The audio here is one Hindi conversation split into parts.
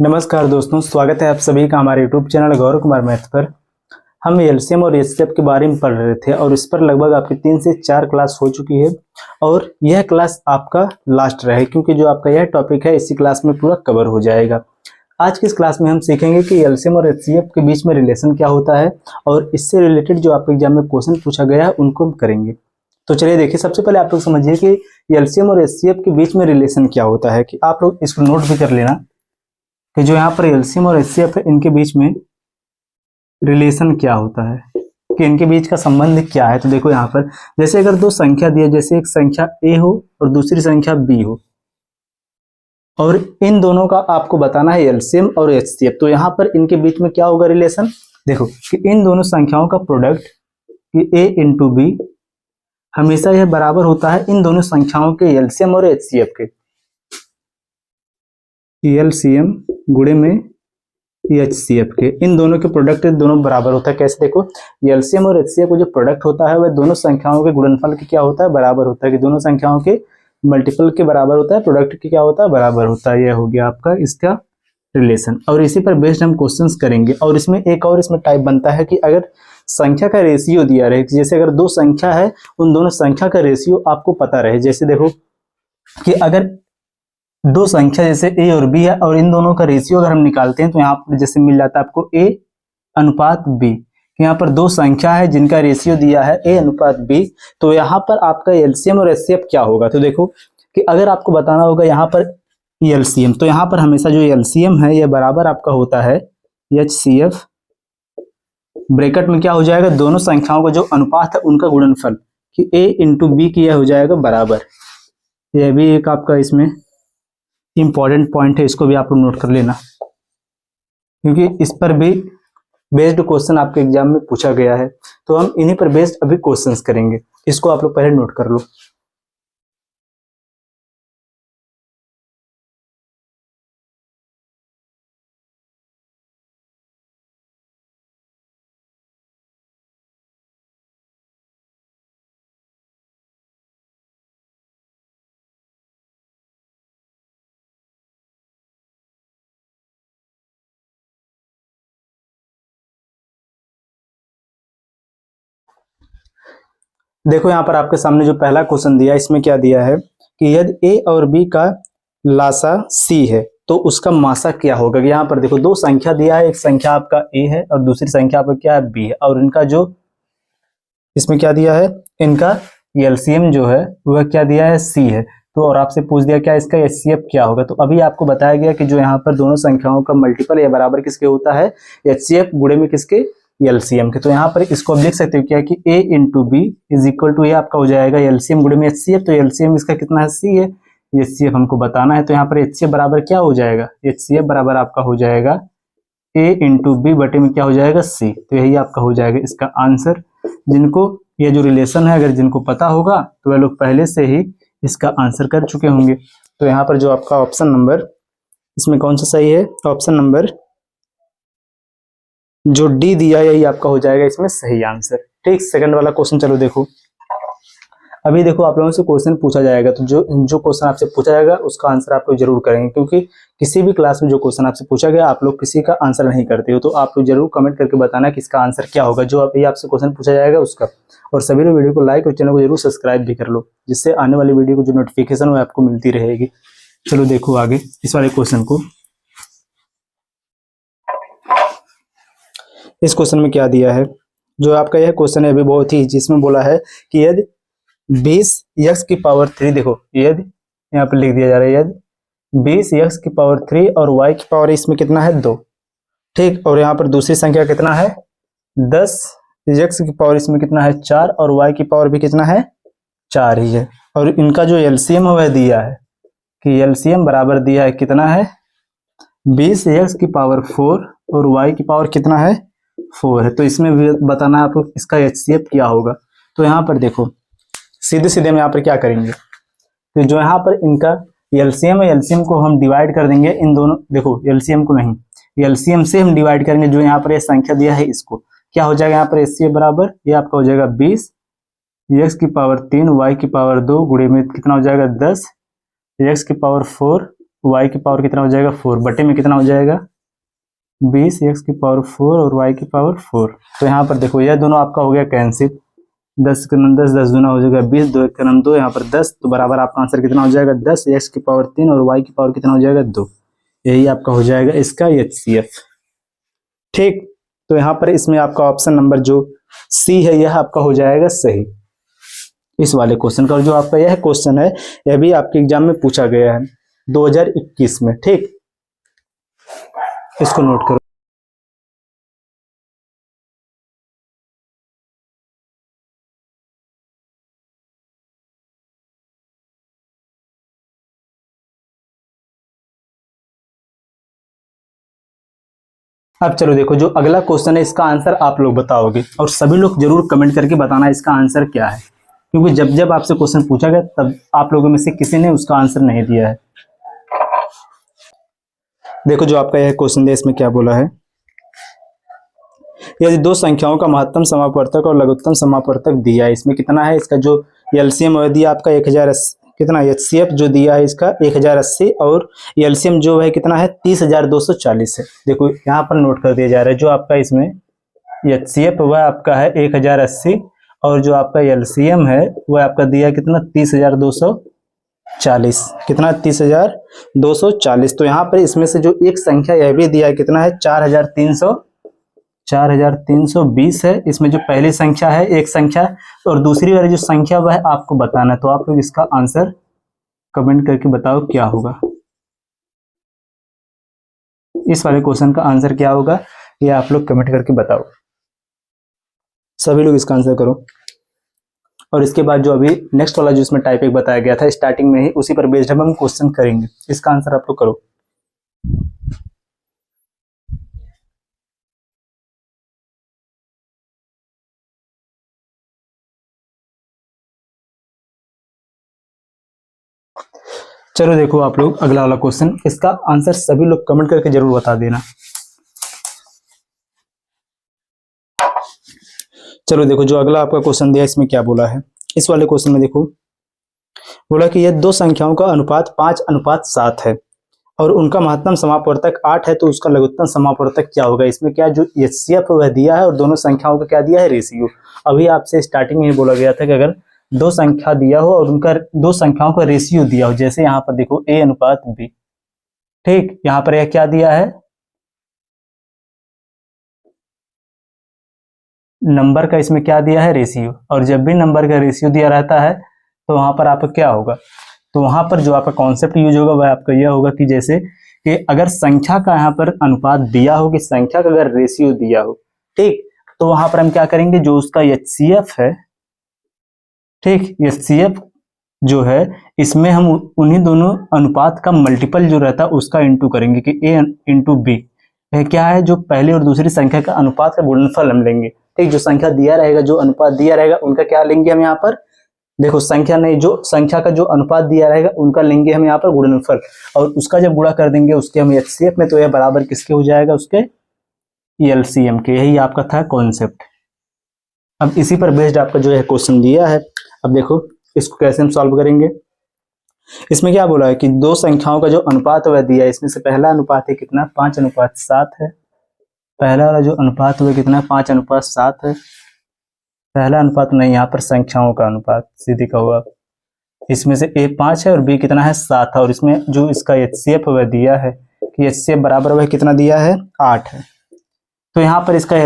नमस्कार दोस्तों, स्वागत है आप सभी का हमारे YouTube channel Gaurav Kumar math पर। हम एलसीएम और एचसीएफ के बारे में पढ़ रहे थे और इस पर लगभग आपकी 3 से 4 क्लास हो चुकी है और यह क्लास आपका लास्ट रहे क्योंकि जो आपका यह टॉपिक है इसी क्लास में पूरा कवर हो जाएगा। आज की इस क्लास में हम सीखेंगे कि एलसीएम और एचसीएफ के बीच में रिलेशन क्या होता है और इससे रिलेटेड जो आपके एग्जाम में क्वेश्चन पूछा गया है उनको हम करेंगे। तो चलिए देखिए, सबसे पहले आप लोग समझिए कि एलसीएम और एचसीएफ के बीच में रिलेशन क्या होता है। कि आप लोग इसको नोट भी कर लेना कि जो यहाँ पर एलसीएम और एचसीएफ है इनके बीच में रिलेशन क्या होता है, कि इनके बीच का संबंध क्या है। तो देखो यहाँ पर जैसे अगर दो संख्या दी है, जैसे एक संख्या ए हो और दूसरी संख्या बी हो और इन दोनों का आपको बताना है एलसीएम और एचसीएफ। तो यहाँ पर इनके बीच में क्या होगा रिलेशन, देखो कि इन दोनों संख्याओं का प्रोडक्ट कि ए इंटू बी हमेशा यह बराबर होता है इन दोनों संख्याओं के एलसीएम और एचसीएफ के। एलसीएम गुणे में एचसीएफ के, इन दोनों के प्रोडक्ट दोनों बराबर होता है। कैसे, देखो एलसीएम और एचसीएफ का जो प्रोडक्ट होता है वह दोनों संख्याओं के गुणनफल के क्या होता है, बराबर होता है। कि दोनों संख्याओं के मल्टीपल के बराबर होता है, प्रोडक्ट के क्या होता है, बराबर होता है। यह हो गया आपका इसका रिलेशन और इसी पर बेस्ड हम क्वेश्चंस करेंगे। और इसमें एक और इसमें टाइप बनता है कि अगर संख्या का रेशियो दिया रहे, जैसे अगर दो संख्या है उन दोनों संख्या का रेशियो आपको पता रहे। जैसे देखो कि अगर दो संख्या जैसे ए और बी है और इन दोनों का रेशियो अगर हम निकालते हैं तो यहाँ पर जैसे मिल जाता है आपको ए अनुपात बी। यहाँ पर दो संख्या है जिनका रेशियो दिया है ए अनुपात बी, तो यहाँ पर आपका एलसीएम और एचसीएफ क्या होगा। तो देखो कि अगर आपको बताना होगा यहाँ पर एलसीएम, तो यहाँ पर हमेशा जो एलसीएम है यह बराबर आपका होता है एचसीएफ, ब्रैकेट में क्या हो जाएगा, दोनों संख्याओं का जो अनुपात है उनका गुणनफल, कि ए इंटू बी की यह हो जाएगा बराबर। यह भी एक आपका इसमें इंपॉर्टेंट पॉइंट है, इसको भी आप लोग नोट कर लेना क्योंकि इस पर भी बेस्ड क्वेश्चन आपके एग्जाम में पूछा गया है। तो हम इन्हीं पर बेस्ड अभी क्वेश्चंस करेंगे, इसको आप लोग पहले नोट कर लो। देखो यहाँ पर आपके सामने जो पहला क्वेश्चन दिया है इसमें क्या दिया है कि यदि ए और बी का लासा सी है तो उसका मासा क्या होगा। यहाँ पर देखो दो संख्या दिया है, एक संख्या आपका ए है और दूसरी संख्या आपका क्या है, बी है। और इनका जो इसमें क्या दिया है, इनका एलसीएम जो है वह क्या दिया है, सी है। तो और आपसे पूछ दिया क्या इसका एचसीएफ क्या होगा। तो अभी आपको बताया गया कि जो यहाँ पर दोनों संख्याओं का मल्टीपल या बराबर किसके होता है, एचसीएफ गुणे में किसके, एलसीएम के। तो यहाँ पर इसको आप लिख सकते हो क्या कि A into B is equal to, ये आपका हो जाएगा एलसीएम गुणे में एचसीएफ। तो एलसीएम इसका कितना है, सी है, एचसीएफ हमको बताना है। तो यहाँ पर एचसीएफ बराबर क्या हो जाएगा, एचसीएफ बराबर आपका हो जाएगा ए इंटू बी बटे में क्या हो जाएगा, सी। तो यही आपका हो जाएगा इसका आंसर। जिनको ये जो रिलेशन है अगर जिनको पता होगा तो वह लोग पहले से ही इसका आंसर कर चुके होंगे। तो यहाँ पर जो आपका ऑप्शन नंबर इसमें कौन सा सही है, ऑप्शन नंबर जो डी दिया यही आपका हो जाएगा इसमें सही आंसर। ठीक, सेकंड वाला क्वेश्चन चलो देखो। अभी देखो आप लोगों से क्वेश्चन पूछा जाएगा तो जो क्वेश्चन आपसे पूछा जाएगा उसका आंसर आप लोग जरूर करेंगे, क्योंकि किसी भी क्लास में जो क्वेश्चन आपसे पूछा गया आप लोग किसी का आंसर नहीं करते हो। तो आप लोग जरूर कमेंट करके बताना कि इसका आंसर क्या होगा जो अभी आपसे क्वेश्चन पूछा जाएगा उसका। और सभी लोग वीडियो को लाइक और चैनल को जरूर सब्सक्राइब भी कर लो, जिससे आने वाली वीडियो को जो नोटिफिकेशन वो आपको मिलती रहेगी। चलो देखो आगे इस वाले क्वेश्चन को। इस क्वेश्चन में क्या दिया है, जो आपका यह क्वेश्चन है अभी बहुत ही, जिसमें बोला है कि यदि 20x⁻3, देखो यदि यहाँ पर लिख दिया जा रहा है यदि 20x⁻3 और y की पावर इसमें कितना है 2। ठीक, और यहाँ पर दूसरी संख्या कितना है 10x की पावर इसमें कितना है 4 और y की पावर भी कितना है 4 ही है। और इनका जो एलसीएम है वह दिया है कि एलसीएम बराबर दिया है कितना है 20x⁴ और y की पावर कितना है 4 है। तो इसमें भी बताना है आपको इसका एचसीएफ क्या होगा। तो यहाँ पर देखो सीधे सीधे हम यहाँ पर क्या करेंगे, तो जो यहाँ पर इनका एलसीएम है, एलसीएम को हम डिवाइड कर देंगे इन दोनों, देखो एलसीएम को नहीं, एलसीएम से हम डिवाइड करेंगे जो यहाँ पर ये संख्या दिया है इसको। क्या हो जाएगा यहाँ पर एचसीएफ बराबर, ये आपका हो जाएगा 20x⁻3 y की पावर 2 गुणे में कितना हो जाएगा 10 x⁴ वाई की पावर कितना हो जाएगा 4 बटे में कितना हो जाएगा 20 एक्स की पावर 4 और वाई की पावर 4। तो यहाँ पर देखो यह दोनों आपका हो गया कैंसिल, 10 का 10 10 दूना हो जाएगा 20, 2 का 2 यहाँ पर 10, तो बराबर आपका आंसर कितना हो जाएगा 10 एक्स की पावर 3 और वाई की पावर कितना हो जाएगा 2। यही आपका हो जाएगा इसका HCF। ठीक, तो यहाँ पर इसमें आपका ऑप्शन नंबर जो सी है यह आपका हो जाएगा सही इस वाले क्वेश्चन का। और जो आपका यह क्वेश्चन है यह भी आपके एग्जाम में पूछा गया है 2021 में। ठीक, इसको नोट करो। अब चलो देखो जो अगला क्वेश्चन है इसका आंसर आप लोग बताओगे और सभी लोग जरूर कमेंट करके बताना इसका आंसर क्या है, क्योंकि जब जब आपसे क्वेश्चन पूछा गया तब आप लोगों में से किसी ने उसका आंसर नहीं दिया है। देखो जो आपका यह क्वेश्चन है इसमें क्या बोला है, यदि दो संख्याओं का महत्तम समापवर्तक और लघुत्तम समापवर्तक दिया है, इसमें कितना है इसका जो एलसीएम दिया आपका 1080, कितना HCF जो दिया है इसका 1080 और एलसीएम जो है कितना है 30,240 है। देखो यहाँ पर नोट कर दिया जा रहा है जो आपका इसमें HCF वह आपका है 1080 और जो आपका एलसीएम है वह आपका दिया कितना 30,240, कितना 30,240। तो यहाँ पर इसमें से जो एक संख्या यह भी दिया है कितना है 4,320 है। इसमें जो पहली संख्या है एक संख्या और दूसरी वाली जो संख्या वह आपको बताना है। तो आप लोग इसका आंसर कमेंट करके बताओ क्या होगा, इस वाले क्वेश्चन का आंसर क्या होगा ये आप लोग कमेंट करके बताओ। सभी लोग इसका आंसर करो। और इसके बाद जो अभी नेक्स्ट वाला जो इसमें टाइप एक बताया गया था स्टार्टिंग में ही उसी पर बेस्ड हम क्वेश्चन करेंगे, इसका आंसर आप लोग करो। चलो देखो आप लोग अगला वाला क्वेश्चन, इसका आंसर सभी लोग कमेंट करके जरूर बता देना। चलो देखो जो अगला आपका क्वेश्चन दिया इसमें क्या बोला है, इस वाले क्वेश्चन में देखो बोला कि यह दो संख्याओं का अनुपात 5:7 है और उनका महत्तम समापवर्तक 8 है, तो उसका लघुत्तम समापवर्तक क्या होगा। इसमें क्या जो HCF वह दिया है और दोनों संख्याओं का क्या दिया है रेशियो। अभी आपसे स्टार्टिंग में बोला गया था कि अगर दो संख्या दिया हो और उनका दो संख्याओं का रेशियो दिया हो, जैसे यहाँ पर देखो A/B। ठीक, यहाँ पर यह क्या दिया है नंबर का, इसमें क्या दिया है रेशियो। और जब भी नंबर का रेशियो दिया रहता है तो वहां पर आपका क्या होगा, तो वहां पर जो आपका कॉन्सेप्ट यूज होगा वह आपका यह होगा कि जैसे कि अगर संख्या का यहाँ पर अनुपात दिया हो कि संख्या का अगर रेशियो दिया हो, ठीक, तो वहां पर हम क्या करेंगे जो उसका HCF है, ठीक, HCF जो है इसमें हम उन्हीं दोनों अनुपात का मल्टीपल जो रहता है उसका इंटू करेंगे कि A/B क्या है जो पहली और दूसरी संख्या का अनुपात का गुणनफल हम लेंगे। ठीक, जो संख्या दिया रहेगा जो अनुपात दिया रहेगा उनका क्या लेंगे हम यहाँ पर, देखो संख्या नहीं जो संख्या का जो अनुपात दिया रहेगा उनका लेंगे हम यहाँ पर गुणनफल और उसका जब गुणा कर देंगे उसके हम HCF में, तो यह बराबर किसके हो जाएगा उसके LCM के। यही आपका था कॉन्सेप्ट। अब इसी पर बेस्ड आपका जो है क्वेश्चन दिया है। अब देखो इसको कैसे हम सॉल्व करेंगे। इसमें क्या बोला है कि दो संख्याओं का जो अनुपात वह दिया है, इसमें से पहला अनुपात है कितना 5:7 है। पहला वाला जो अनुपात हुआ कितना 5:7 है। पहला अनुपात नहीं, यहाँ पर संख्याओं का अनुपात सीधी का हुआ। इसमें से A 5 है और B कितना है 7 है और इसमें जो इसका HCF वह दिया है कि HCF बराबर वह कितना दिया है 8 है। तो यहाँ पर इसका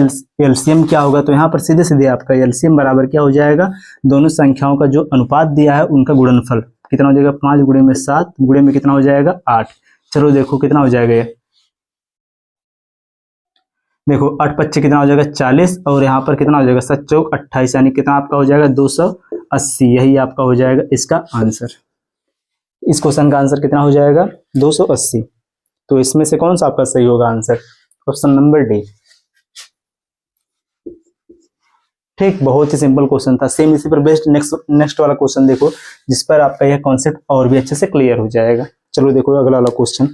LCM क्या होगा, तो यहाँ पर सीधे सीधे आपका LCM बराबर क्या हो जाएगा, दोनों संख्याओं का जो अनुपात दिया है उनका गुणनफल कितना हो जाएगा 5 गुणे में 7 गुणे में कितना हो जाएगा 8। चलो देखो कितना हो जाएगा ये, देखो 8 पच्चे कितना हो जाएगा 40 और यहाँ पर कितना हो जाएगा 7 चौक 28, यानी कितना आपका हो जाएगा 280। यही आपका हो जाएगा इसका आंसर। इस क्वेश्चन का आंसर कितना हो जाएगा 280। तो इसमें से कौन सा आपका सही होगा आंसर, ऑप्शन नंबर डी। ठीक, बहुत ही सिंपल क्वेश्चन था। सेम इसी पर बेस्ड नेक्स्ट वाला क्वेश्चन देखो जिस पर आपका यह कॉन्सेप्ट और भी अच्छे से क्लियर हो जाएगा। चलो देखो अगला वाला क्वेश्चन।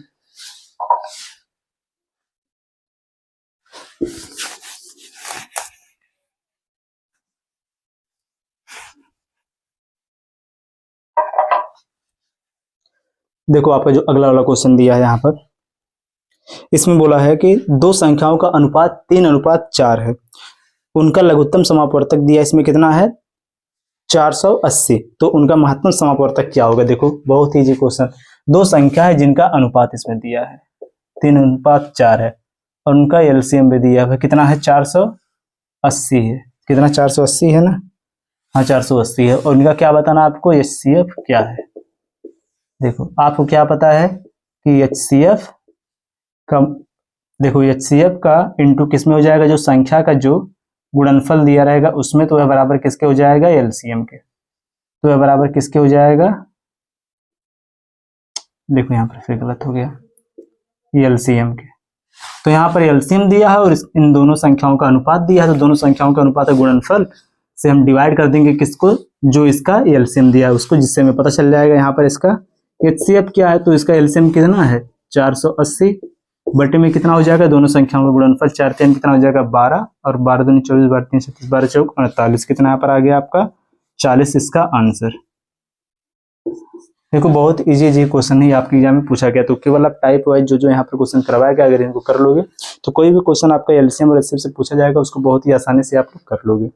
देखो आपका जो अगला वाला क्वेश्चन दिया है यहाँ पर, इसमें बोला है कि दो संख्याओं का अनुपात 3:4 है, उनका लघुत्तम समापवर्तक दिया, इसमें कितना है 480, तो उनका महत्तम समापवर्तक क्या होगा। देखो बहुत ईजी क्वेश्चन, दो संख्या है जिनका अनुपात इसमें दिया है 3:4 है और उनका एलसीएम भी दिया है कितना है 480 है, कितना 480 है ना, हाँ 480 है, और उनका क्या बताना आपको एचसीएफ क्या है। देखो आपको क्या पता है कि एचसीएफ का, देखो एचसीएफ का इंटू किस में हो जाएगा, जो संख्या का जो गुणनफल दिया रहेगा उसमें, तो वह बराबर किसके हो जाएगा एलसीएम के, तो वह बराबर किसके हो जाएगा, देखो यहाँ पर फिर गलत हो गया, एलसीएम के। तो यहाँ पर एलसीएम दिया है और इन दोनों संख्याओं का अनुपात दिया है, तो दोनों संख्याओं का अनुपात है गुणनफल से हम डिवाइड कर देंगे किसको, जो इसका एलसीएम दिया है उसको, जिससे हमें पता चल जाएगा यहाँ पर इसका एचसीएफ क्या है। तो इसका एलसीएम कितना है 480 बटे में कितना हो जाएगा, दोनों संख्याओं का गुणनफल 4 3 कितना हो जाएगा 12, और 12 दूनी 24, 12 3 36, 12 चौक 48, कितना यहाँ पर आ गया आपका 40 इसका आंसर। देखो बहुत इजी क्वेश्चन है, आपके एग्जाम में पूछा गया, तो केवल आप टाइप वाइज जो जो यहाँ पर क्वेश्चन करवाया गया अगर इनको कर लोगे तो कोई भी क्वेश्चन आपका एलसीएम और एचसीएफ से पूछा जाएगा उसको बहुत ही आसानी से आप लोग कर लोगे।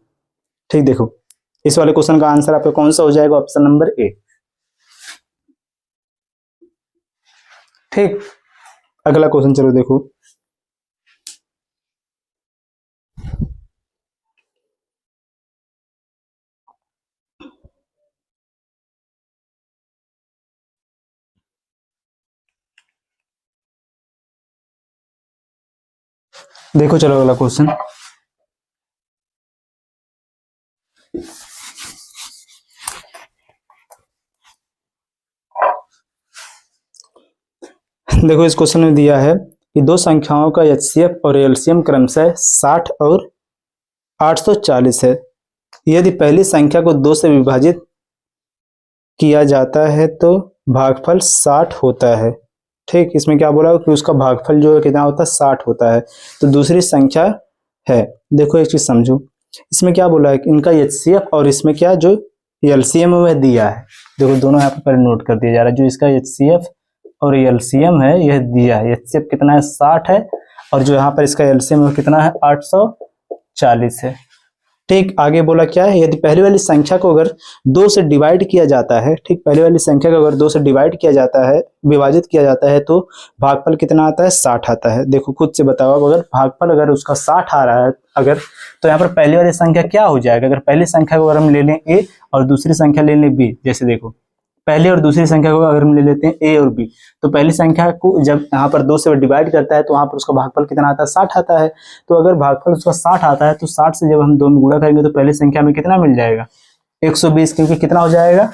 ठीक, देखो इस वाले क्वेश्चन का आंसर आपका कौन सा हो जाएगा, ऑप्शन नंबर ए। ठीक, अगला क्वेश्चन चलो देखो, देखो चलो अगला क्वेश्चन, देखो इस क्वेश्चन में दिया है कि दो संख्याओं का एचसीएफ और एलसीएम क्रमशः 60 और 840 है, यदि पहली संख्या को 2 से विभाजित किया जाता है तो भागफल 60 होता है। ठीक, इसमें क्या बोला कि उसका भागफल जो है कितना होता है 60 होता है, तो दूसरी संख्या है, देखो एक चीज समझो, इसमें क्या बोला है कि इनका एचसीएफ और इसमें क्या जो एलसीएम वह दिया है, देखो दोनों यहाँ पर नोट कर दिया जा रहा है, जो इसका एचसीएफ और एलसीएम है यह दिया है, एचसीएफ कितना है 60 है और जो यहाँ पर इसका एलसीएम कितना है 840 है। ठीक, आगे बोला क्या है, यदि पहली वाली संख्या को अगर 2 से डिवाइड किया जाता है, ठीक पहली वाली संख्या को अगर 2 से डिवाइड किया जाता है, विभाजित किया जाता है तो भागफल कितना आता है 60 आता है। देखो खुद से बताओ, अगर भागफल अगर उसका 60 आ रहा है अगर, तो यहाँ पर पहली वाली संख्या क्या हो जाएगा, अगर पहली संख्या को अगर हम ले लें ए और दूसरी संख्या ले लें बी, जैसे देखो पहली और दूसरी संख्या को अगर हम ले लेते हैं ए और बी, तो पहली संख्या को जब यहाँ पर 2 से डिवाइड करता है तो वहां पर उसका भागफल कितना आता है 60 आता है। तो अगर भागफल उसका 60 आता है तो 60 से जब हम 2 में गुणा करेंगे तो पहली संख्या में कितना मिल जाएगा 120, क्योंकि कितना हो जाएगा,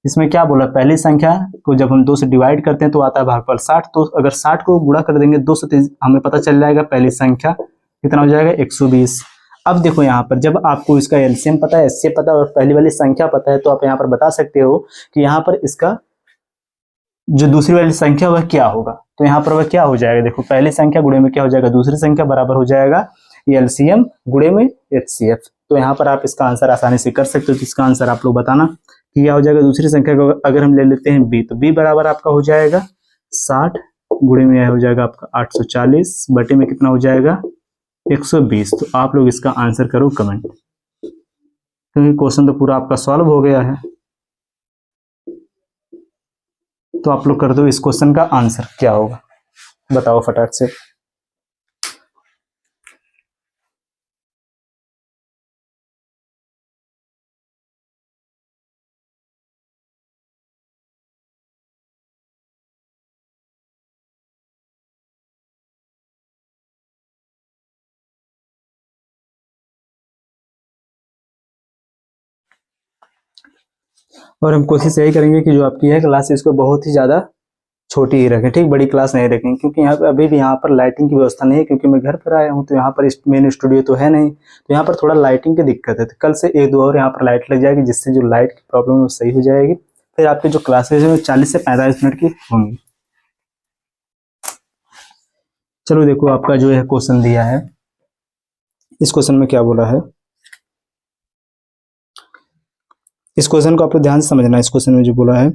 इसमें क्या बोला पहली संख्या को जब हम 2 से डिवाइड करते हैं तो आता है भागफल 60, तो अगर 60 को गुणा कर देंगे 2 से तो हमें पता चल जाएगा पहली संख्या कितना हो जाएगा 120। अब देखो यहाँ पर जब आपको इसका एलसीएम पता है, एचसीएफ पता है और पहली वाली संख्या पता है, तो आप यहाँ पर बता सकते हो कि यहाँ पर इसका जो दूसरी वाली संख्या वह क्या होगा, तो यहाँ पर वह क्या हो जाएगा, देखो पहली संख्या गुणे में क्या हो जाएगा दूसरी संख्या बराबर हो जाएगा एलसीएम गुणे में एचसीएफ। तो यहाँ पर आप इसका आंसर आसानी से कर सकते हो, तो इसका आंसर आप लोग बताना कि क्या हो जाएगा, दूसरी संख्या को अगर हम ले लेते हैं बी, तो बी बराबर आपका हो जाएगा 60 गुणे में हो जाएगा आपका 840 बटे में कितना हो जाएगा 120। तो आप लोग इसका आंसर करो कमेंट, क्योंकि क्वेश्चन तो पूरा आपका सॉल्व हो गया है। तो आप लोग कर दो इस क्वेश्चन का आंसर क्या होगा, बताओ फटाक से। और हम कोशिश यही करेंगे कि जो आपकी है क्लास इसको बहुत ही ज्यादा छोटी ही रखें, ठीक, बड़ी क्लास नहीं रखें, क्योंकि यहाँ पे अभी भी यहाँ पर लाइटिंग की व्यवस्था नहीं है, क्योंकि मैं घर पर आया हूँ तो यहाँ पर मेन स्टूडियो तो है नहीं, तो यहाँ पर थोड़ा लाइटिंग की दिक्कत है। तो कल से 1-2 और यहाँ पर लाइट लग जाएगी, जिससे जो लाइट की प्रॉब्लम है वो सही हो जाएगी, फिर आपकी जो क्लासेज है 40 से 45 मिनट की होंगी। चलो देखो आपका जो है क्वेश्चन दिया है, इस क्वेश्चन में क्या बोला है, इस क्वेश्चन को आप लोग ध्यान से समझना। इस क्वेश्चन में जो बोला है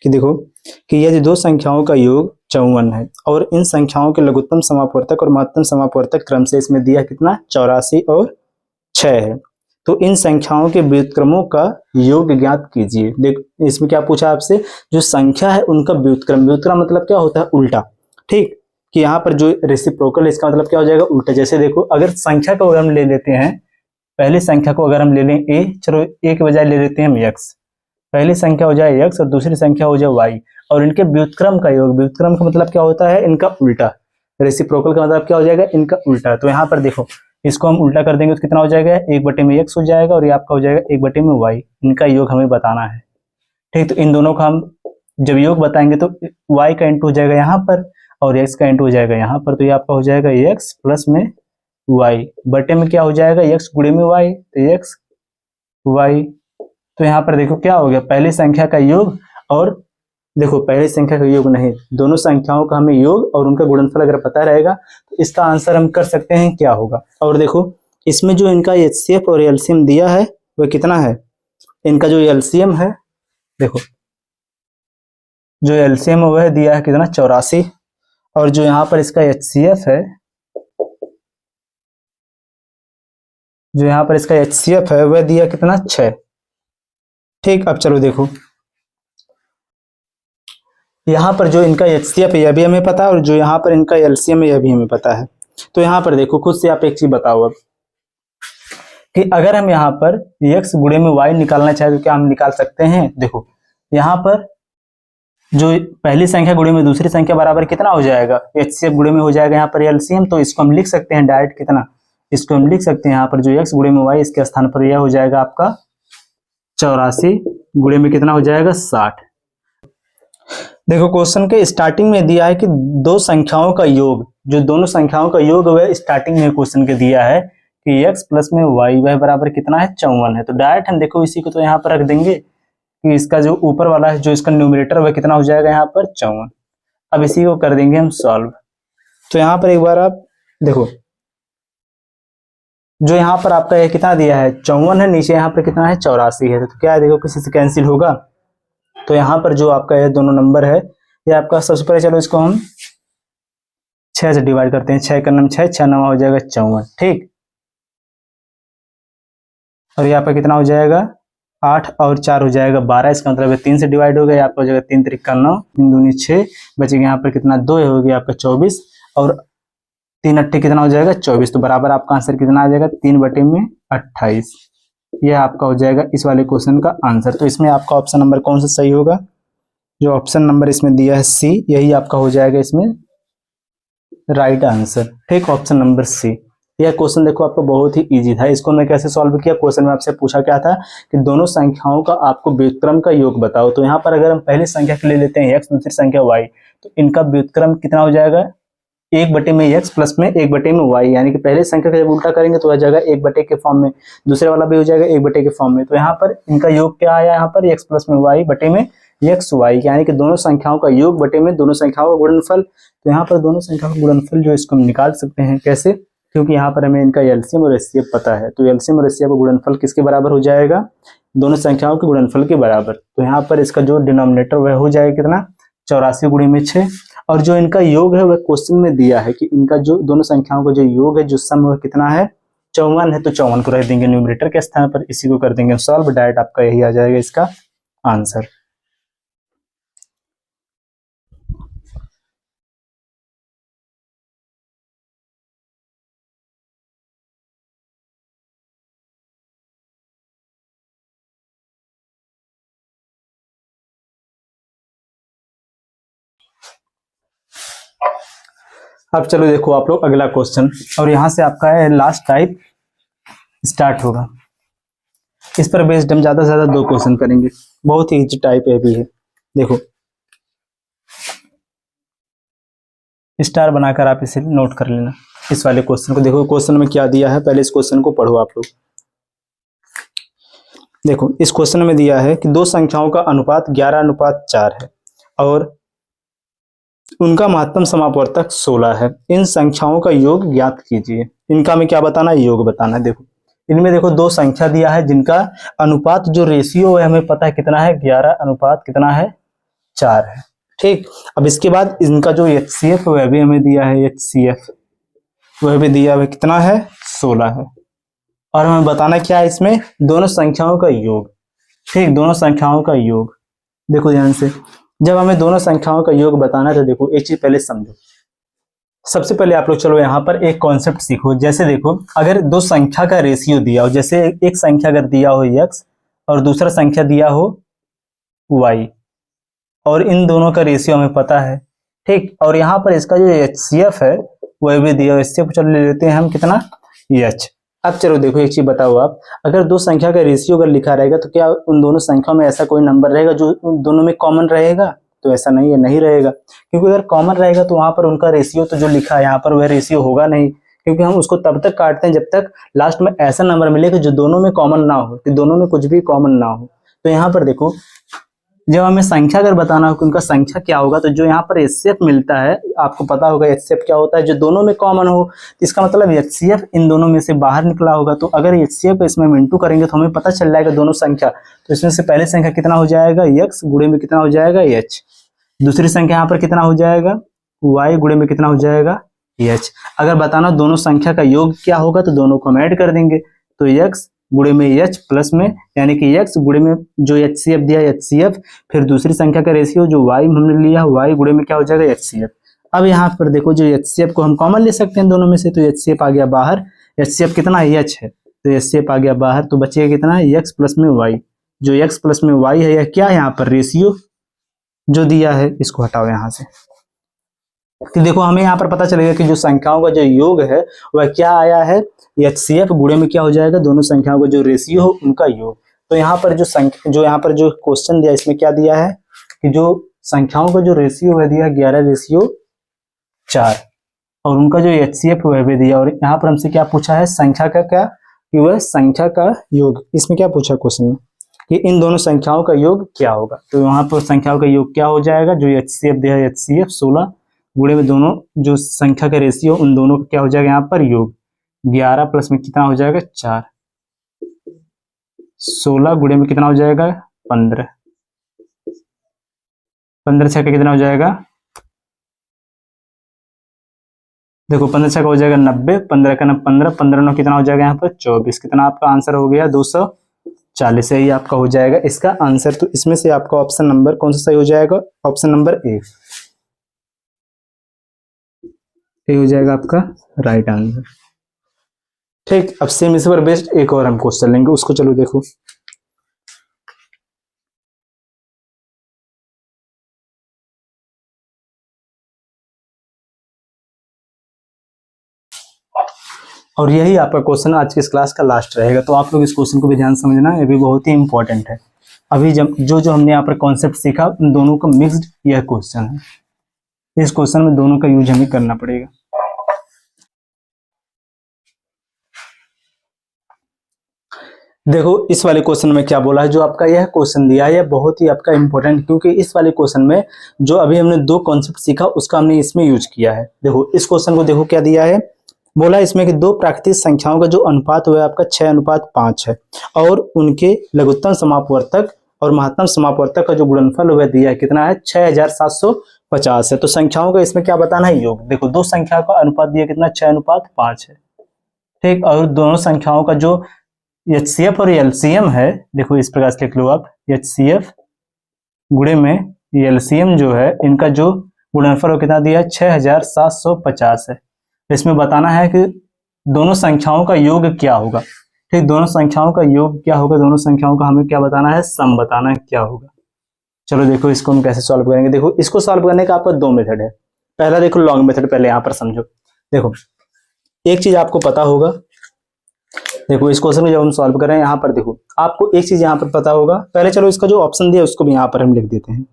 कि देखो कि यदि दो संख्याओं का योग 54 है और इन संख्याओं के लघुत्तम समापवर्तक और महत्तम समापवर्तक क्रम से इसमें दिया कितना 84 और 6 है, तो इन संख्याओं के व्युत्क्रमों का योग ज्ञात कीजिए। देख इसमें क्या पूछा आपसे, जो संख्या है उनका व्युत्क्रम, व्युत्क्रम मतलब क्या होता है उल्टा, ठीक, कि यहाँ पर जो रेसिप्रोकल इसका मतलब क्या हो जाएगा उल्टा। जैसे देखो अगर संख्या को अगर हम ले लेते हैं, पहली संख्या को अगर हम ले लें a, चलो a के बजाय ले लेते हैं हम x, पहली संख्या हो जाए x और दूसरी संख्या हो जाए y, और इनके व्युत्क्रम का योग, व्युत्क्रम का मतलब क्या होता है इनका उल्टा, रेसिप्रोकल का मतलब क्या हो जाएगा इनका उल्टा। तो यहाँ पर देखो इसको हम उल्टा कर देंगे तो कितना हो जाएगा 1/x हो जाएगा और ये आपका हो जाएगा 1/y, इनका योग हमें बताना है, ठीक। तो इन दोनों का हम जब योग बताएंगे तो y का इंटू हो जाएगा यहाँ पर और x का इंटू हो जाएगा यहाँ पर, तो ये आपका हो जाएगा x प्लस में y बटे में क्या हो जाएगा x गुणे में y, तो x y। तो यहाँ पर देखो क्या हो गया, पहली संख्या का योग और देखो पहली संख्या का योग नहीं, दोनों संख्याओं का हमें योग और उनका गुणनफल अगर पता रहेगा तो इसका आंसर हम कर सकते हैं क्या होगा। और देखो इसमें जो इनका एचसीएफ और एलसीएम दिया है वह कितना है, इनका जो एलसीएम है देखो जो एलसीएम वह दिया है कितना 84, और जो यहाँ पर इसका एचसीएफ है, जो यहाँ पर इसका एचसीएफ है वह दिया कितना 6, ठीक। अब चलो देखो यहाँ पर जो इनका एचसीएफ है यह भी हमें पता है और जो यहाँ पर इनका एलसीएम है यह भी हमें पता है। तो यहाँ पर देखो खुद से आप एक चीज बताओ अब कि अगर हम यहाँ पर x गुणे में y निकालना चाहे तो क्या हम निकाल सकते हैं। देखो यहाँ पर जो पहली संख्या गुणे में दूसरी संख्या बराबर कितना हो जाएगा, एचसीएफ गुणे में हो जाएगा यहाँ पर एलसीएम, तो इसको हम लिख सकते हैं डायरेक्ट कितना, इसको हम लिख सकते हैं यहाँ पर जो x गुणे में y इसके स्थान पर यह हो जाएगा आपका 84 गुणे में कितना हो जाएगा 60। देखो क्वेश्चन के स्टार्टिंग में दिया है कि दो संख्याओं का योग, जो दोनों संख्याओं का योग वह स्टार्टिंग में क्वेश्चन के दिया है कि x प्लस में y वह बराबर कितना है 54 है। तो डायरेक्ट हम देखो इसी को तो यहाँ पर रख देंगे कि इसका जो ऊपर वाला है जो इसका न्यूमरेटर वह कितना हो जाएगा यहाँ पर 54। अब इसी को कर देंगे हम सॉल्व। तो यहाँ पर एक बार आप देखो जो यहाँ पर आपका ये कितना दिया है 54 है, नीचे यहाँ पर कितना है 84 है, तो क्या है देखो किसी से कैंसिल होगा। तो यहाँ पर जो आपका ये दोनों नंबर है ये आपका सबसे पहले चलो इसको हम 6 से डिवाइड करते हैं, 6 का नम 6, 6 नवा हो जाएगा 54, ठीक। और यहाँ पर कितना हो जाएगा 8 और 4 हो जाएगा 12, इसका मतलब है 3 से डिवाइड हो गया, आपका हो जाएगा 3 त्रिक 9, 3 दूनी 6, बचेगा यहाँ पर कितना 2 हो गया आपका 24 और 3 अट्ठे कितना हो जाएगा 24, तो बराबर आपका आंसर कितना आ जाएगा 3/28। यह आपका हो जाएगा इस वाले क्वेश्चन का आंसर। तो इसमें आपका ऑप्शन नंबर कौन सा सही होगा, जो ऑप्शन नंबर इसमें दिया है सी, यही आपका हो जाएगा इसमें राइट आंसर, ठीक, ऑप्शन नंबर सी। यह क्वेश्चन देखो आपको बहुत ही इजी था। इसको मैं कैसे सॉल्व किया, क्वेश्चन में आपसे पूछा क्या था कि दोनों संख्याओं का आपको व्युत्क्रम का योग बताओ। तो यहाँ पर अगर हम पहली संख्या के ले लेते हैं x, दूसरी संख्या y, तो इनका व्युत्क्रम कितना हो जाएगा 1/x प्लस में 1/y, यानी कि पहले संख्या का जब उल्टा करेंगे तो आ जाएगा 1/, के फॉर्म में, दूसरे वाला भी हो जाएगा 1/, के फॉर्म में। तो यहाँ पर इनका योग क्या आया, यहाँ पर x प्लस में y बटे में xy, यानी कि दोनों संख्याओं का योग बटे में दोनों संख्याओं का गुणनफल। तो यहाँ पर दोनों संख्याओं का गुणनफल जो इसको हम निकाल सकते हैं कैसे, क्योंकि यहाँ पर हमें इनका एलसीएम और एचसीएफ पता है। तो एलसीएम और एचसीएफ का गुणनफल किसके बराबर हो जाएगा, दोनों संख्याओं के गुणनफल के बराबर। तो यहाँ पर इसका जो डिनोमिनेटर वह हो जाएगा कितना 84 गुणे में 6, और जो इनका योग है वह क्वेश्चन में दिया है कि इनका जो दोनों संख्याओं का जो योग है जो सम वह कितना है 54 है। तो 54 को रख देंगे न्यूमरेटर के स्थान पर, इसी को कर देंगे सॉल्व, डायरेक्ट आपका यही आ जाएगा इसका आंसर। अब चलो देखो आप लोग अगला क्वेश्चन, और यहां से आपका है लास्ट टाइप स्टार्ट होगा। इस पर बेस्ड हम ज्यादा से ज्यादा 2 क्वेश्चन करेंगे, बहुत ही इजी टाइप है भी है। देखो स्टार बनाकर आप इसे नोट कर लेना इस वाले क्वेश्चन को। देखो क्वेश्चन में क्या दिया है, पहले इस क्वेश्चन को पढ़ो आप लोग। देखो इस क्वेश्चन में दिया है कि दो संख्याओं का अनुपात 11:4 है और उनका महत्तम समापवर्तक 16 है। इन संख्याओं का योग ज्ञात कीजिए। इनका हमें क्या बताना है, योग बताना है। देखो इनमें देखो 2 संख्या दिया है जिनका अनुपात जो रेशियो है हमें पता है कितना है 11 अनुपात कितना है 4 है। ठीक, अब इसके बाद इनका जो HCF वह भी हमें दिया है, HCF वह भी दिया हुआ कितना है, 16 है। और हमें बताना क्या है इसमें, दोनों संख्याओं का योग। ठीक, दोनों संख्याओं का योग। देखो ध्यान से, जब हमें दोनों संख्याओं का योग बताना है तो देखो एक चीज पहले समझो। सबसे पहले आप लोग चलो यहाँ पर एक कॉन्सेप्ट सीखो। जैसे देखो, अगर दो संख्या का रेशियो दिया हो, जैसे एक संख्या अगर दिया हो x और दूसरा संख्या दिया हो y, और इन दोनों का रेशियो हमें पता है। ठीक, और यहाँ पर इसका जो HCF है वह भी दिया हो। HCF चलो ले लेते हैं हम कितना, h। अब चलो देखो एक चीज बताओ आप, अगर दो संख्या का रेशियो अगर लिखा रहेगा तो क्या उन दोनों संख्याओं में ऐसा कोई नंबर रहेगा जो उन दोनों में कॉमन रहेगा? तो ऐसा नहीं है, नहीं रहेगा। क्योंकि अगर कॉमन रहेगा तो वहां पर उनका रेशियो तो जो लिखा है यहाँ पर वह रेशियो होगा नहीं, क्योंकि हम उसको तब तक काटते हैं जब तक लास्ट में ऐसा नंबर मिले कि जो दोनों में कॉमन ना हो, कि दोनों में कुछ भी कॉमन ना हो। तो यहाँ पर देखो, जब हमें संख्या अगर बताना हो कि उनका संख्या क्या होगा, तो जो यहाँ पर HCF मिलता है, आपको पता होगा HCF क्या होता है, जो दोनों में कॉमन हो। इसका मतलब HCF इन दोनों में से बाहर निकला होगा। तो अगर HCF इसमें हम इंटू करेंगे तो हमें पता चल जाएगा दोनों संख्या। तो इसमें से पहली संख्या कितना हो जाएगा, x गुणे में कितना हो जाएगा, h। दूसरी संख्या यहाँ पर कितना हो जाएगा, y गुणे में कितना हो जाएगा, h। अगर बताना दोनों संख्या का योग क्या होगा तो दोनों को हम ऐड कर देंगे। तो x गुणे में h प्लस में, यानी कि x गुणे में जो HCF दिया है HCF, फिर दूसरी संख्या का रेशियो जो y हमने लिया, y गुणे में क्या हो जाएगा, HCF। अब यहाँ पर देखो जो HCF को हम कॉमन ले सकते हैं दोनों में से, तो HCF आ गया बाहर। HCF कितना है, h है, तो HCF आ गया बाहर। तो बचेगा कितना, x प्लस में y। जो x प्लस में y है, यह क्या है यहाँ पर, रेशियो जो दिया है, इसको हटाओ यहाँ से। तो देखो हमें यहाँ पर पता चलेगा कि जो संख्याओं का जो योग है वह क्या आया है, HCF गुणे में क्या हो जाएगा, दोनों संख्याओं का जो रेशियो हो उनका योग। तो यहाँ पर जो संख्या, जो यहाँ पर जो क्वेश्चन दिया इसमें क्या दिया है कि जो संख्याओं का जो रेशियो है दिया 11:4, और उनका जो HCF वह भी दिया। और यहाँ पर हमसे क्या पूछा है, संख्या का क्या, कि वह संख्या का योग। इसमें क्या पूछा क्वेश्चन में कि इन दोनों संख्याओं का योग क्या होगा। तो यहाँ पर संख्याओं का योग क्या हो जाएगा, जो HCF दिया है HCF 16 गुणे में दोनों जो संख्या का रेशियो उन दोनों का क्या हो जाएगा यहाँ पर योग। 11 प्लस में कितना हो जाएगा, 4। 16 गुणे में कितना हो जाएगा, 15। 15 छक्का कितना हो जाएगा, देखो 15 छक्का हो जाएगा 90, 15 का 15, 15 9 कितना हो जाएगा यहाँ पर 24। कितना आपका आंसर हो गया, 240। यही आपका हो जाएगा इसका आंसर। तो इसमें से आपका ऑप्शन नंबर कौन सा सही हो जाएगा, ऑप्शन नंबर ए, ये हो जाएगा आपका राइट आंसर। ठीक, अब सेम इसी पर बेस्ड एक और हम क्वेश्चन लेंगे, उसको चलो देखो। और यही आपका क्वेश्चन आज की इस क्लास का लास्ट रहेगा। तो आप लोग इस क्वेश्चन को भी ध्यान समझना, ये भी बहुत ही इंपॉर्टेंट है। अभी जब जो हमने यहाँ पर कॉन्सेप्ट सीखा उन दोनों का मिक्स्ड यह क्वेश्चन है। इस क्वेश्चन में दोनों का यूज हमें करना पड़ेगा। देखो इस वाले क्वेश्चन में क्या बोला है, जो आपका यह क्वेश्चन दिया है यह बहुत ही आपका इंपॉर्टेंट, क्योंकि इस वाले क्वेश्चन में जो अभी हमने दो कॉन्सेप्ट सीखा उसका हमने इसमें यूज किया है। देखो इस क्वेश्चन को देखो क्या दिया है, बोला इसमें कि दो प्राकृतिक संख्याओं का जो अनुपात हुआ है आपका 6:5 है, और उनके लघुत्तम समापवर्तक और महत्तम समापवर्तक का जो गुणनफल हुआ दिया है कितना है, 6750 है। तो संख्याओं का इसमें क्या बताना है, योग। देखो दो संख्याओं का अनुपात दिया कितना, 6:5 है। ठीक, और दोनों संख्याओं का जो HCF और LCM है, देखो इस प्रकार से लिख लो आप, HCF गुणे में LCM जो है इनका जो गुणनफल वो कितना दिया है, 6750 है। इसमें बताना है कि दोनों संख्याओं का योग क्या होगा। ठीक, दोनों संख्याओं का योग क्या होगा, दोनों संख्याओं का हमें क्या बताना है, सम बताना है क्या होगा। चलो देखो इसको हम कैसे सॉल्व करेंगे। देखो इसको सॉल्व करने का आपका दो मेथड है। पहला देखो लॉन्ग मेथड, पहले यहाँ पर समझो। देखो एक चीज आपको पता होगा, देखो इस क्वेश्चन को जब हम सॉल्व कर रहे हैं यहाँ पर देखो आपको एक चीज यहाँ पर पता होगा। पहले चलो इसका जो ऑप्शन दिया उसको भी यहाँ पर हम लिख देते हैं।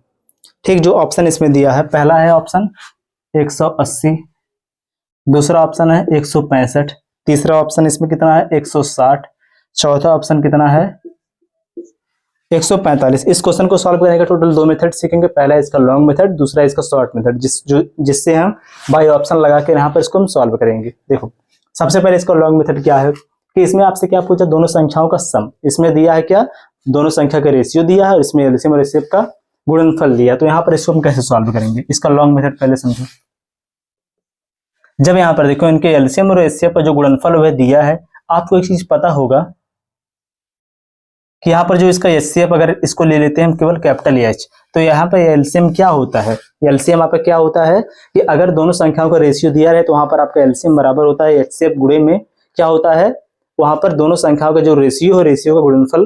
ठीक, जो ऑप्शन इसमें दिया है, पहला है ऑप्शन 180, दूसरा ऑप्शन है 165, तीसरा ऑप्शन इसमें कितना है 160, चौथा ऑप्शन कितना है 145। इस क्वेश्चन को सॉल्व करने का टोटल दो मेथड सीखेंगे। पहला इसका लॉन्ग मेथड, दूसरा इसका शॉर्ट मेथड, जिससे हम बाई ऑप्शन लगा के यहाँ पर इसको हम सॉल्व करेंगे। देखो सबसे पहले इसका लॉन्ग मेथड क्या है कि इसमें आपसे क्या पूछा, दोनों संख्याओं का सम। इसमें दिया है क्या, दोनों संख्या का रेशियो दिया है, और इसमें एलसीएम और एचसीएफ का गुणनफल दिया, तो यहाँ पर इसको हम कैसे सॉल्व करेंगे, इसका लॉन्ग मेथड पहले समझो। जब यहाँ पर देखो इनके एलसीएम और एचसीएफ का जो गुणनफल वह दिया है, आपको एक चीज पता होगा कि यहाँ पर जो इसका एचसीएफ अगर इसको ले लेते हैं हम केवल कैपिटल एच, तो यहाँ पर एलसीएम क्या होता है, एलसीएम आपका क्या होता है कि अगर दोनों संख्याओं का रेशियो दिया है तो वहां पर आपका एलसीएम बराबर होता है एचसीएफ गुणे में क्या होता है, वहां पर दोनों संख्याओं का जो रेशियो है रेशियो का गुणनफल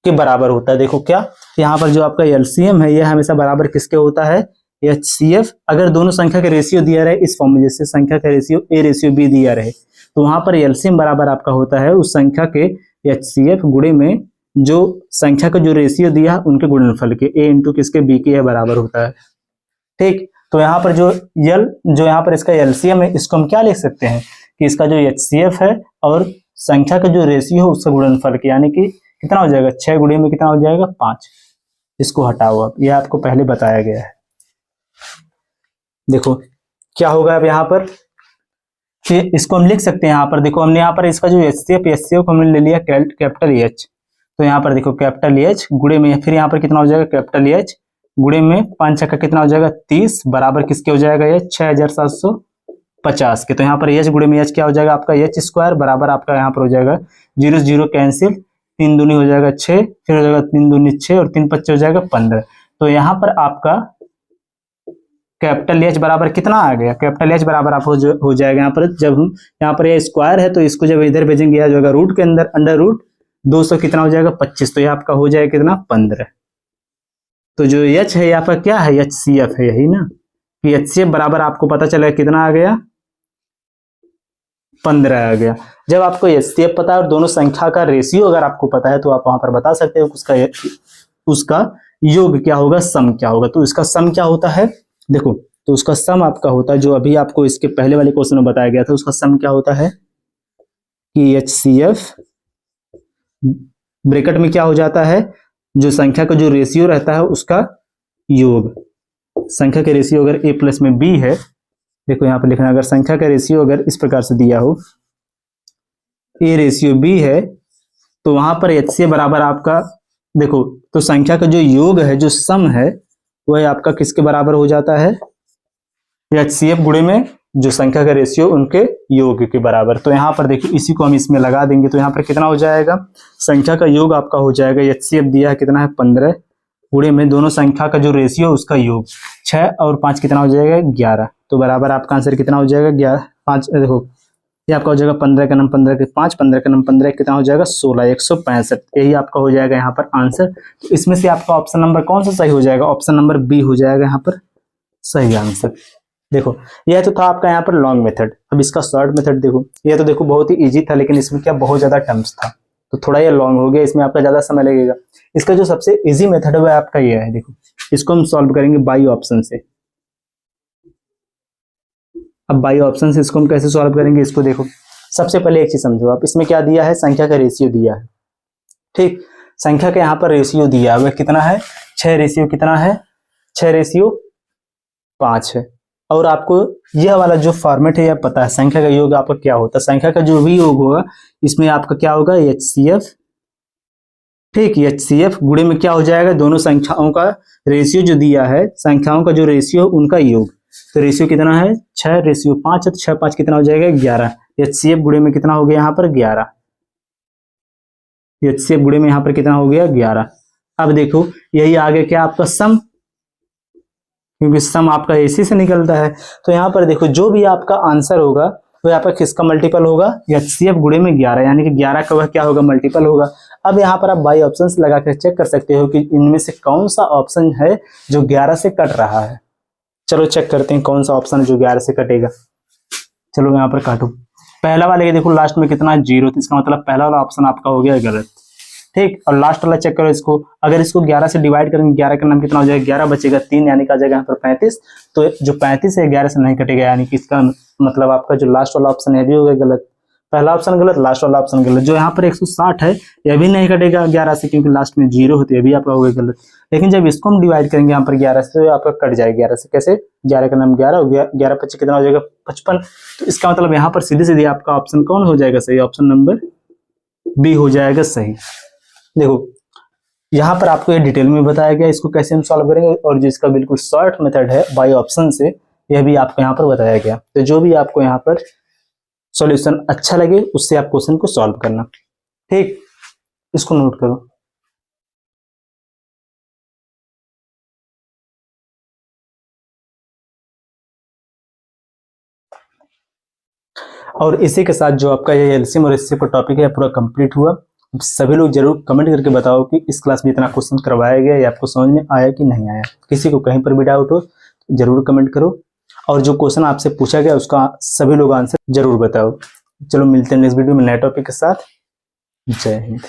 के बराबर होता है। देखो क्या, यहाँ पर जो आपका एलसीएम है यह हमेशा बराबर किसके होता है, एचसीएफ। अगर दोनों संख्या का रेशियो दिया रहे इस फॉर्म में, जैसे संख्या का रेशियो ए रेशियो बी दिया रहे, तो वहां पर एलसीएम बराबर आपका होता है उस संख्या के एचसीएफ गुणे में जो संख्या का जो रेशियो दिया उनके गुणनफल के, ए इंटू किसके, बी के, यह बराबर होता है। ठीक, तो यहाँ पर जो जो यहाँ पर इसका एलसीएम है इसको हम क्या लिख सकते हैं कि इसका जो एचसीएफ है और संख्या का जो रेशियो है उसका गुणनफल के, यानी कि कितना हो जाएगा, 6 गुणे में कितना हो जाएगा, 5। इसको हटाओ, अब यह आपको पहले बताया गया है। देखो क्या होगा अब यहाँ पर कि इसको हम लिख सकते हैं, यहाँ पर देखो हमने यहाँ पर इसका जो एचसीएफ को हमने ले लिया कैपिटल एच, तो यहाँ पर देखो कैपिटल एच गुणे में फिर यहाँ पर कितना हो जाएगा, कैपिटल एच गुणे में 5 का कितना हो जाएगा, 30 बराबर किसके हो जाएगा, ये 6750 के। तो यहाँ पर एच गुणे में एच क्या हो जाएगा आपका, एच स्क्वायर बराबर आपका यहाँ पर हो जाएगा 0 0 कैंसिल, 3 दूनी हो जाएगा 6, फिर हो जाएगा 3 दूनी 6 और 3 5 हो जाएगा 15। तो यहाँ पर आपका कैपिटल एच बराबर कितना आ गया, कैपिटल एच बराबर आप हो जाएगा यहाँ पर, जब हम यहाँ पर ये स्क्वायर है तो इसको जब इधर भेजेंगे आ जाएगा रूट के अंदर, अंडर रूट 200 कितना हो जाएगा, 25। तो ये आपका हो जाएगा कितना, 15। तो जो एच है यहाँ पर क्या है, एच सी एफ है, यही ना कि एच सी एफ बराबर आपको पता चला कितना आ गया, 15 आ गया। जब आपको एच सी एफ पता है और दोनों संख्या का रेशियो अगर आपको पता है तो आप वहां पर बता सकते हो उसका योग क्या होगा, सम क्या होगा। तो इसका सम क्या होता है, देखो तो उसका सम आपका होता है जो अभी आपको इसके पहले वाले क्वेश्चन में बताया गया था, उसका सम क्या होता है कि एच सी एफ ब्रैकेट में क्या हो जाता है, जो संख्या का जो रेशियो रहता है उसका योग। संख्या का रेशियो अगर a प्लस में b है, देखो यहाँ पर लिखना, अगर संख्या का रेशियो अगर इस प्रकार से दिया हो a रेशियो b है, तो वहां पर एच सी बराबर आपका देखो, तो संख्या का जो योग है जो सम है वह आपका किसके बराबर हो जाता है, एच सी एफ गुणे में जो संख्या का रेशियो उनके योग के बराबर। तो यहाँ पर देखिए इसी को हम इसमें लगा देंगे, तो यहाँ पर कितना हो जाएगा, संख्या का योग आपका हो जाएगा, एच सी एफ दिया है कितना है 15 गुणे में दोनों संख्या का जो रेशियो उसका योग 6 और 5 कितना हो जाएगा 11। तो बराबर आपका आंसर कितना हो जाएगा 11 5, देखो ये आपका हो जाएगा 15 का नंबर 15 के 5, 15 का नंबर 15 कितना हो जाएगा 16, 165। यही आपका हो जाएगा यहाँ पर आंसर। तो इसमें से आपका ऑप्शन नंबर कौन सा सही हो जाएगा, ऑप्शन नंबर बी हो जाएगा यहाँ पर सही आंसर। देखो यह तो था आपका यहाँ पर लॉन्ग मेथड। अब इसका शॉर्ट मेथड देखो, यह तो देखो बहुत ही इजी था लेकिन इसमें क्या बहुत ज्यादा टर्म्स था तो थोड़ा ये लॉन्ग हो गया, इसमें आपका ज्यादा समय लगेगा। इसका जो सबसे इजी मेथड है वह आपका यह है, देखो इसको हम सॉल्व करेंगे बाई ऑप्शन से। अब बाई ऑप्शन से इसको हम कैसे सॉल्व करेंगे, इसको देखो सबसे पहले एक चीज समझो आप, इसमें क्या दिया है, संख्या का रेशियो दिया है। ठीक, संख्या का यहाँ पर रेशियो दिया है वह कितना है 6 रेशियो कितना है 6 रेशियो 5 है। और आपको यह वाला जो फॉर्मेट है यह पता है, संख्या का योग आपका क्या होता है, संख्या का जो भी योग होगा इसमें आपका क्या होगा एच सी एफ। ठीक, एच सी एफ गुणे में क्या हो जाएगा, दोनों संख्याओं का रेशियो जो दिया है, संख्याओं का जो रेशियो उनका योग। तो रेशियो कितना है 6 रेशियो 5 है, तो 6 5 कितना हो जाएगा 11। एच सी एफ गुणे में कितना हो गया यहाँ पर 11, एच सी एफ गुणे में यहाँ पर कितना हो गया 11। अब देखो यही आगे क्या आपका सम, क्योंकि सम आपका इसी से निकलता है। तो यहाँ पर देखो जो भी आपका आंसर होगा वो यहाँ पर किसका मल्टीपल होगा, एच सी एफ गुणे में 11, यानी कि 11 का वह क्या होगा मल्टीपल होगा। अब यहाँ पर आप बाई ऑप्शन लगा कर चेक कर सकते हो कि इनमें से कौन सा ऑप्शन है जो 11 से कट रहा है। चलो चेक करते हैं कौन सा ऑप्शन है जो 11 से कटेगा। चलो यहाँ पर काटो, पहला वाले देखो लास्ट में कितना 0, तो इसका मतलब पहला वाला ऑप्शन आपका हो गया गलत। ठीक, और लास्ट वाला चेक करो इसको, अगर इसको 11 से डिवाइड करेंगे 11 का नाम कितना हो जाएगा 11 बचेगा 3, यानी कि आ जाएगा यहाँ पर 35। तो जो 35 है 11 से नहीं कटेगा, यानी कि इसका मतलब आपका जो लास्ट वाला ऑप्शन है भी हो गया गलत। पहला ऑप्शन गलत, लास्ट वाला ऑप्शन गलत। जो यहाँ पर 160 है यह भी नहीं कटेगा 11 से, क्योंकि लास्ट में 0 होती है, भी आपका हो गया गलत। लेकिन जब इसको हम डिवाइड करेंगे यहाँ पर 11 से, तो आपका कट जाएगा 11 से। कैसे, 11 का नाम 11 हो गया, 11 25 कितना हो जाएगा 55। तो इसका मतलब यहाँ पर सीधे सीधे आपका ऑप्शन कौन हो जाएगा सही, ऑप्शन नंबर बी हो जाएगा सही। देखो यहाँ पर आपको ये डिटेल में बताया गया इसको कैसे हम सॉल्व करेंगे, और जिसका बिल्कुल शॉर्ट मेथड है बाय ऑप्शन से, यह भी आपको यहाँ पर बताया गया। तो जो भी आपको यहाँ पर सॉल्यूशन अच्छा लगे उससे आप क्वेश्चन को सॉल्व करना। ठीक, इसको नोट करो। और इसी के साथ जो आपका ये एलसीएम और एचसीएफ का टॉपिक है पूरा कंप्लीट हुआ। सभी लोग जरूर कमेंट करके बताओ कि इस क्लास में इतना क्वेश्चन करवाया गया या आपको समझ में आया कि नहीं आया। किसी को कहीं पर भी डाउट हो तो जरूर कमेंट करो, और जो क्वेश्चन आपसे पूछा गया उसका सभी लोग आंसर जरूर बताओ। चलो मिलते हैं नेक्स्ट वीडियो में नए टॉपिक के साथ। जय हिंद।